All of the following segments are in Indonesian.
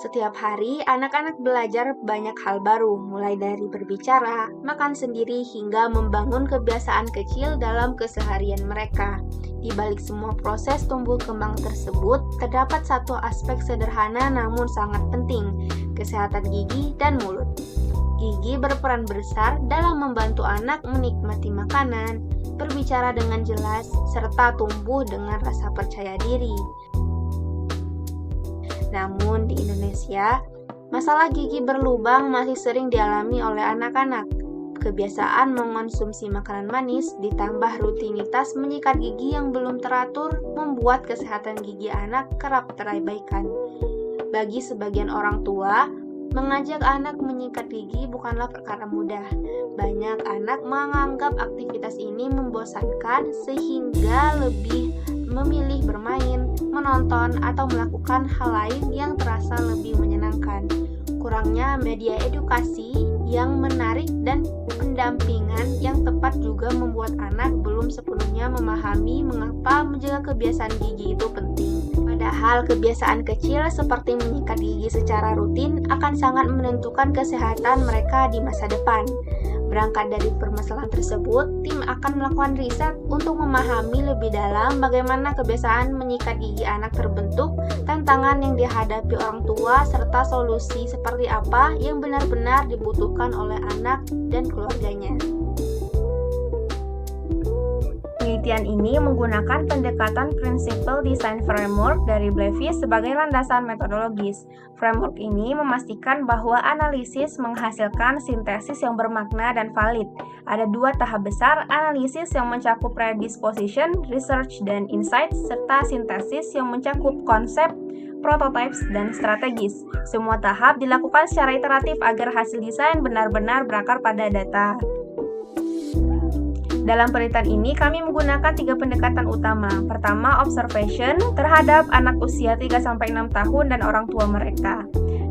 Setiap hari, anak-anak belajar banyak hal baru, mulai dari berbicara, makan sendiri, hingga membangun kebiasaan kecil dalam keseharian mereka. Di balik semua proses tumbuh kembang tersebut, terdapat satu aspek sederhana namun sangat penting, kesehatan gigi dan mulut. Gigi berperan besar dalam membantu anak menikmati makanan, berbicara dengan jelas, serta tumbuh dengan rasa percaya diri. Namun di Indonesia, masalah gigi berlubang masih sering dialami oleh anak-anak. Kebiasaan mengonsumsi makanan manis ditambah rutinitas menyikat gigi yang belum teratur membuat kesehatan gigi anak kerap terabaikan. Bagi sebagian orang tua, mengajak anak menyikat gigi bukanlah perkara mudah. Banyak anak menganggap aktivitas ini membosankan sehingga lebih memilih bermain, menonton, atau melakukan hal lain yang terasa lebih menyenangkan. Kurangnya media edukasi yang menarik dan pendampingan yang tepat juga membuat anak belum sepenuhnya memahami mengapa menjaga kebiasaan gigi itu penting. Padahal kebiasaan kecil seperti menyikat gigi secara rutin akan sangat menentukan kesehatan mereka di masa depan. Berangkat dari permasalahan tersebut, tim akan melakukan riset untuk memahami lebih dalam bagaimana kebiasaan menyikat gigi anak terbentuk, tantangan yang dihadapi orang tua, serta solusi seperti apa yang benar-benar dibutuhkan oleh anak dan keluarganya. Penelitian ini menggunakan pendekatan Principle Design Framework dari Blevis sebagai landasan metodologis. Framework ini memastikan bahwa analisis menghasilkan sintesis yang bermakna dan valid. Ada dua tahap besar analisis yang mencakup predisposition, research, dan insights, serta sintesis yang mencakup konsep, prototypes, dan strategis. Semua tahap dilakukan secara iteratif agar hasil desain benar-benar berakar pada data. Dalam penelitian ini, kami menggunakan 3 pendekatan utama. Pertama, observation terhadap anak usia 3-6 tahun dan orang tua mereka.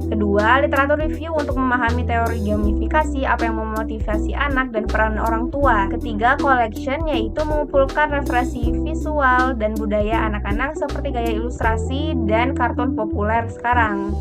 Kedua, literatur review untuk memahami teori gamifikasi, apa yang memotivasi anak dan peran orang tua. Ketiga, collection, yaitu mengumpulkan referensi visual dan budaya anak-anak seperti gaya ilustrasi dan kartun populer sekarang.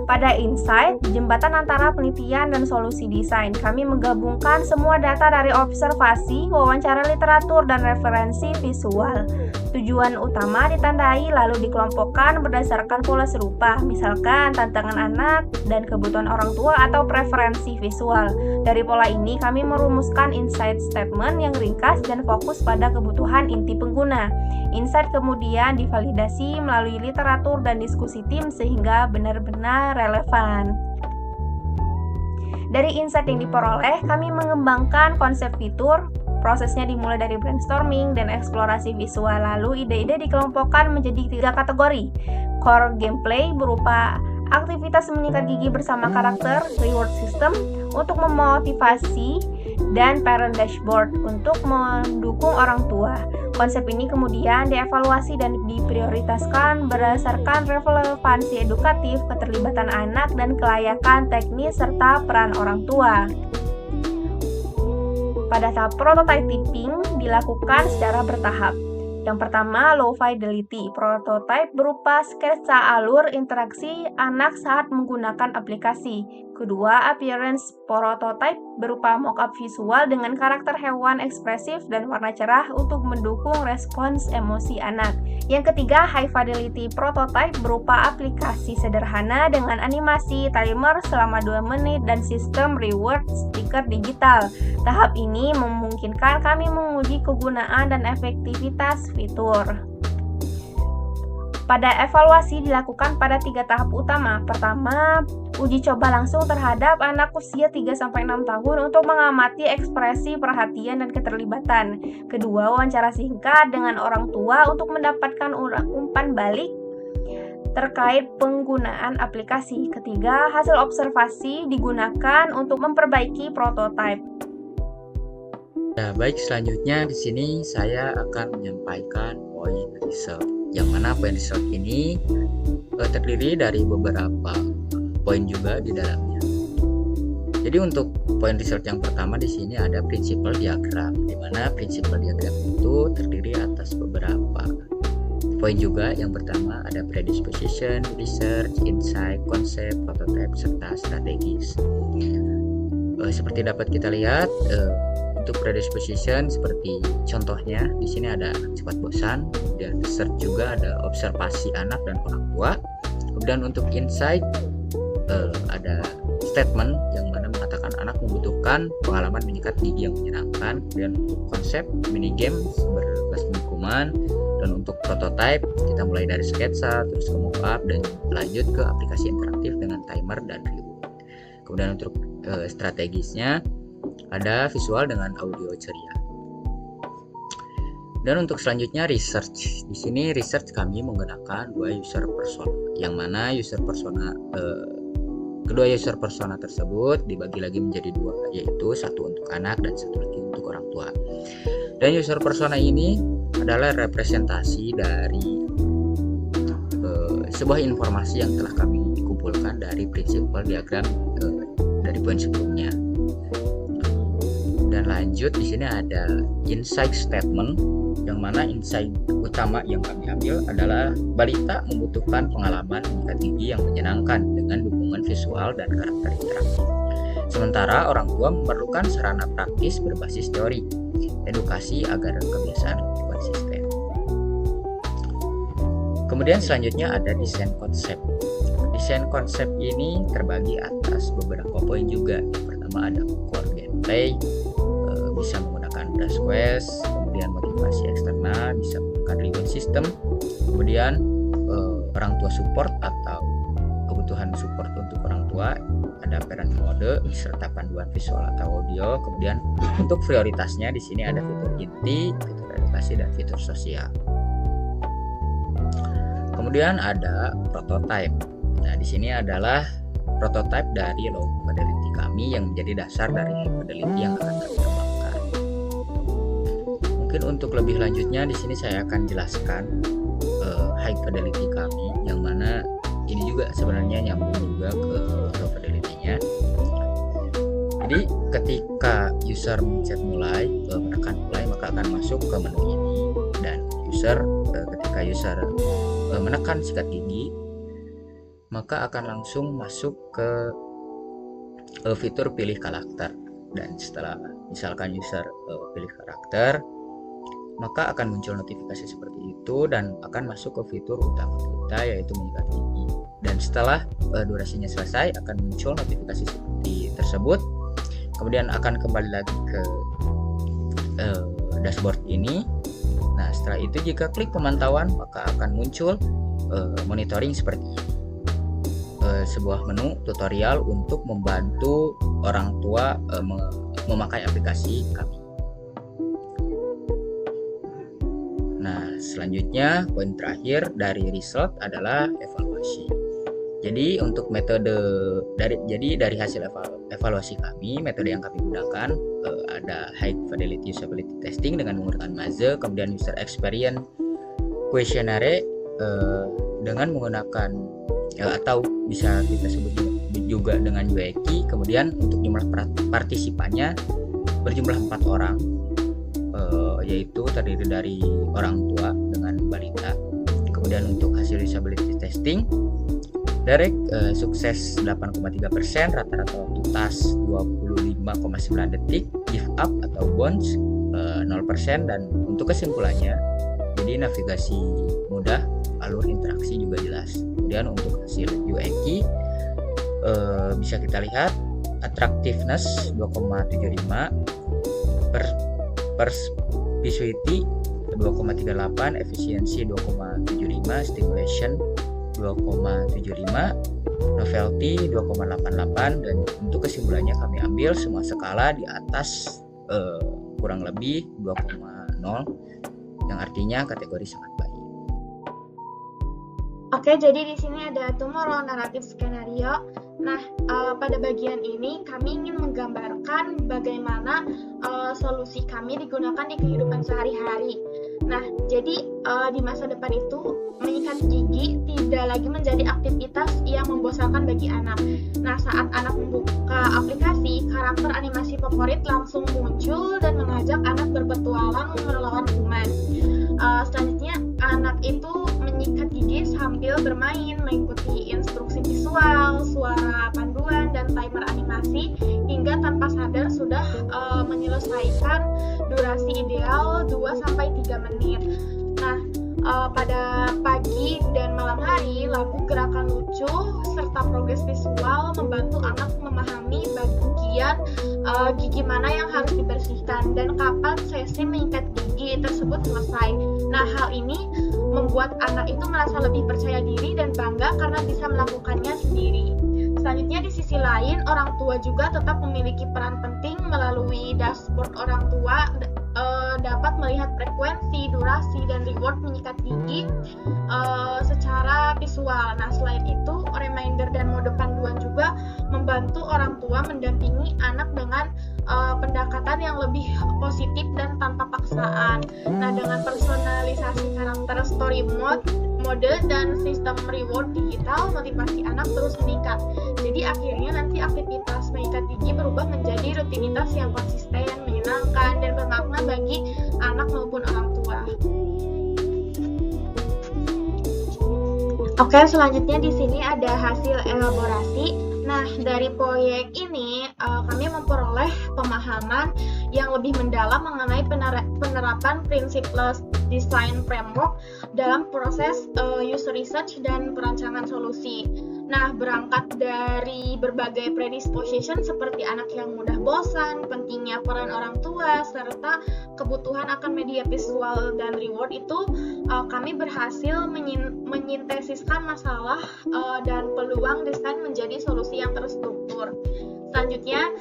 Pada insight, jembatan antara penelitian dan solusi desain, kami menggabungkan semua data dari observasi, wawancara literatur, dan referensi visual. Tujuan utama ditandai lalu dikelompokkan berdasarkan pola serupa, misalkan tantangan anak dan kebutuhan orang tua atau preferensi visual. Dari pola ini, kami merumuskan insight statement yang ringkas dan fokus pada kebutuhan inti pengguna. Insight kemudian divalidasi melalui literatur dan diskusi tim sehingga benar-benar relevan. Dari insight yang diperoleh, kami mengembangkan konsep fitur. Prosesnya dimulai dari brainstorming dan eksplorasi visual, lalu ide-ide dikelompokkan menjadi 3 kategori. Core gameplay berupa aktivitas menyikat gigi bersama karakter, reward system untuk memotivasi, dan parent dashboard untuk mendukung orang tua. Konsep ini kemudian dievaluasi dan diprioritaskan berdasarkan relevansi edukatif, keterlibatan anak, dan kelayakan teknis serta peran orang tua. Pada tahap prototyping dilakukan secara bertahap. Yang pertama, low fidelity. Prototype berupa sketsa alur interaksi anak saat menggunakan aplikasi. Kedua, appearance. Prototype berupa mock-up visual dengan karakter hewan ekspresif dan warna cerah untuk mendukung respons emosi anak. Yang ketiga, high fidelity. Prototype berupa aplikasi sederhana dengan animasi, timer selama 2 menit, dan sistem reward stiker digital. Tahap ini memungkinkan kami menguji kegunaan dan efektivitas fitur. Pada evaluasi dilakukan pada 3 tahap utama. Pertama, uji coba langsung terhadap anak usia 3-6 tahun untuk mengamati ekspresi, perhatian, dan keterlibatan. Kedua, wawancara singkat dengan orang tua untuk mendapatkan umpan balik terkait penggunaan aplikasi. Ketiga, hasil observasi digunakan untuk memperbaiki prototipe. Nah, baik, selanjutnya di sini saya akan menyampaikan poin research. Yang mana poin research ini terdiri dari beberapa poin juga di dalamnya. Jadi untuk poin research yang pertama di sini ada principle diagram, di mana principle diagram itu terdiri atas beberapa poin juga. Yang pertama ada predisposition, research, insight, konsep, prototype, serta strategis. Seperti dapat kita lihat, untuk predisposition seperti contohnya di sini ada cepat bosan, kemudian research juga ada observasi anak dan orang tua. Kemudian untuk insight ada statement yang mana mengatakan anak membutuhkan pengalaman menyikat gigi yang menyenangkan. Kemudian untuk konsep mini game berbasis lingkungan, dan untuk prototype kita mulai dari sketsa terus ke mockup dan lanjut ke aplikasi interaktif dengan timer dan reward. Kemudian untuk strategisnya ada visual dengan audio ceria. Dan untuk selanjutnya research. Di sini research kami menggunakan dua user persona, yang mana kedua user persona tersebut dibagi lagi menjadi dua, yaitu satu untuk anak dan satu lagi untuk orang tua. Dan user persona ini adalah representasi dari sebuah informasi yang telah kami kumpulkan dari principal diagram dari poin sebelumnya. Dan lanjut di sini ada insight statement, yang mana insight utama yang kami ambil adalah balita membutuhkan pengalaman menyikat gigi yang menyenangkan dengan dukungan visual dan karakter interaktif. Sementara orang tua memerlukan sarana praktis berbasis teori, edukasi agar kebiasaan lebih konsisten. Kemudian selanjutnya ada desain konsep. Desain konsep ini terbagi atas beberapa poin juga. Yang pertama ada core gameplay, bisa menggunakan dash quest, kemudian motivasi eksternal, bisa menggunakan reward system, kemudian orang tua support atau kebutuhan support untuk orang tua, ada parent mode serta panduan visual atau audio. Kemudian untuk prioritasnya di sini ada fitur inti, fitur edukasi, dan fitur sosial. Kemudian ada prototype. Nah, di sini adalah prototype dari low fidelity kami yang menjadi dasar dari high fidelity yang akan kami kembangkan. Mungkin untuk lebih lanjutnya di sini saya akan jelaskan high fidelity kami, yang mana ini juga sebenarnya nyambung juga ke low fidelity-nya. Jadi ketika user mencet mulai, menekan mulai, maka akan masuk ke menu ini, dan ketika user menekan sikat gigi, maka akan langsung masuk ke fitur pilih karakter. Dan setelah misalkan user pilih karakter, maka akan muncul notifikasi seperti itu dan akan masuk ke fitur utama kita, yaitu menyikat gigi. Dan setelah durasinya selesai, akan muncul notifikasi seperti tersebut. Kemudian akan kembali lagi ke dashboard ini. Nah, setelah itu jika klik pemantauan, maka akan muncul monitoring seperti ini. Sebuah menu tutorial untuk membantu orang tua memakai aplikasi kami. Nah, selanjutnya poin terakhir dari result adalah evaluasi. Jadi untuk metode dari hasil evaluasi kami, metode yang kami gunakan ada high fidelity usability testing dengan menggunakan Maze, kemudian user experience questionnaire dengan menggunakan atau bisa kita sebut juga dengan UX. Kemudian untuk jumlah partisipannya berjumlah 4 orang, yaitu terdiri dari orang tua dengan balita. Kemudian untuk hasil usability testing, direct sukses 8,3%, rata-rata waktu task 25,9 detik, give up atau bounce 0%, dan untuk kesimpulannya, jadi navigasi mudah, alur interaksi juga jelas. Kemudian untuk hasil UX bisa kita lihat attractiveness 2,75, persuasivity 2,38, efisiensi 2,75, stimulation 2,75, novelty 2,88, dan untuk kesimpulannya kami ambil semua skala di atas kurang lebih 2,0, yang artinya kategori sangat baik. Oke, jadi di sini ada tomorrow narrative skenario. Nah, pada bagian ini kami ingin menggambarkan bagaimana solusi kami digunakan di kehidupan sehari-hari. Nah, jadi di masa depan itu menyikat gigi tidak lagi menjadi aktivitas yang membosankan bagi anak. Nah, saat anak membuka aplikasi, karakter animasi favorit langsung muncul dan mengajak anak berpetualang melawan kuman. Selanjutnya, anak itu bermain, mengikuti instruksi visual, suara panduan, dan timer animasi hingga tanpa sadar sudah menyelesaikan durasi ideal 2-3 menit. Nah, pada pagi dan malam hari, lagu gerakan lucu serta progres visual membantu anak memahami bagian gigi mana yang harus dibersihkan dan kapan sesi menyikat gigi tersebut selesai. Nah, hal ini membuat anak itu merasa lebih percaya diri dan bangga karena bisa melakukannya sendiri. Selanjutnya, di sisi lain, orang tua juga tetap memiliki peran penting melalui dashboard orang tua dapat melihat frekuensi, durasi, dan reward menyikat gigi secara visual. Nah, selain itu, reminder dan mode panduan juga membantu orang tua mendampingi anak dengan pendekatan yang lebih positif dan tanpa paksaan. Nah, dengan personalisasi karakter story mode dan sistem reward digital, motivasi anak terus meningkat. Jadi akhirnya nanti aktivitas menyikat gigi berubah menjadi rutinitas yang konsisten, menyenangkan, dan bermakna bagi anak maupun orang tua. Oke, selanjutnya di sini ada hasil elaborasi. Nah, dari proyek ini kami memperoleh pemahaman yang lebih mendalam mengenai penerapan prinsip-less design framework dalam proses user research dan perancangan solusi. Nah, berangkat dari berbagai predisposition seperti anak yang mudah bosan, pentingnya peran orang tua, serta kebutuhan akan media visual dan reward itu, kami berhasil menyintesiskan masalah dan peluang desain menjadi solusi yang terstruktur. Selanjutnya,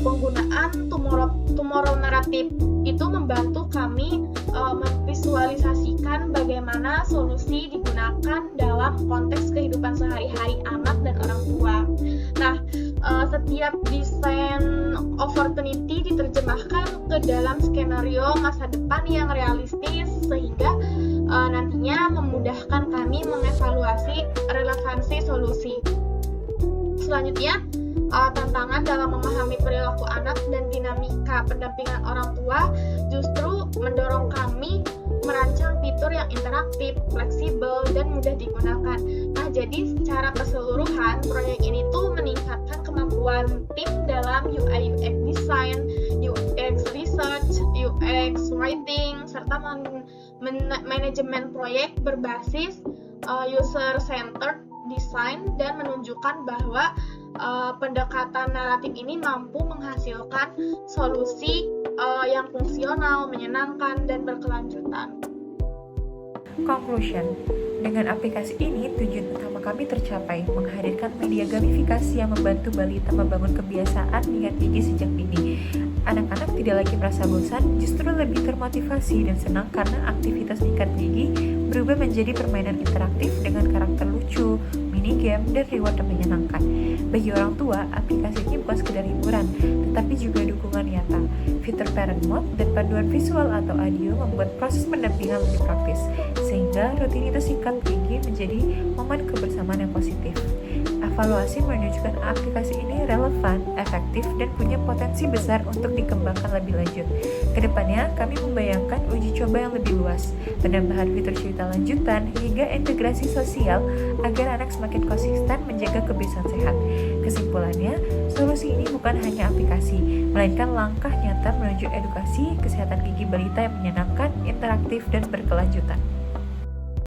penggunaan tomorrow narrative itu membantu kami memvisualisasikan bagaimana solusi digunakan dalam konteks kehidupan sehari-hari anak dan orang tua. Nah, setiap desain opportunity diterjemahkan ke dalam skenario masa depan yang realistis sehingga nantinya memudahkan kami mengevaluasi relevansi solusi. Selanjutnya, tantangan dalam memahami perilaku anak dan dinamika pendampingan orang tua justru mendorong kami merancang fitur yang interaktif, fleksibel, dan mudah digunakan. Nah, jadi secara keseluruhan proyek ini tuh meningkatkan kemampuan tim dalam UI UX design, UX research, UX writing, serta manajemen proyek berbasis user-centered design dan menunjukkan bahwa pendekatan naratif ini mampu menghasilkan solusi yang fungsional, menyenangkan, dan berkelanjutan. Conclusion. Dengan aplikasi ini, tujuan utama kami tercapai, menghadirkan media gamifikasi yang membantu balita membangun kebiasaan menyikat gigi sejak dini. Anak-anak tidak lagi merasa bosan, justru lebih termotivasi dan senang karena aktivitas menyikat gigi berubah menjadi permainan interaktif dengan karakter lucu, minigame, dan reward yang menyenangkan. Bagi orang tua, aplikasi ini bukan sekedar hiburan, tetapi juga dukungan nyata. Fitur parent mode dan panduan visual atau audio membuat proses pendampingan lebih praktis, sehingga rutinitas sikat gigi menjadi momen kebersamaan yang positif. Evaluasi menunjukkan aplikasi ini relevan, efektif, dan punya potensi besar untuk dikembangkan lebih lanjut. Kedepannya, kami membayangkan uji coba yang lebih luas, penambahan fitur cerita lanjutan, hingga integrasi sosial agar anak semakin konsisten menjaga kebiasaan sehat. Kesimpulannya, solusi ini bukan hanya aplikasi, melainkan langkah nyata menuju edukasi kesehatan gigi balita yang menyenangkan, interaktif, dan berkelanjutan.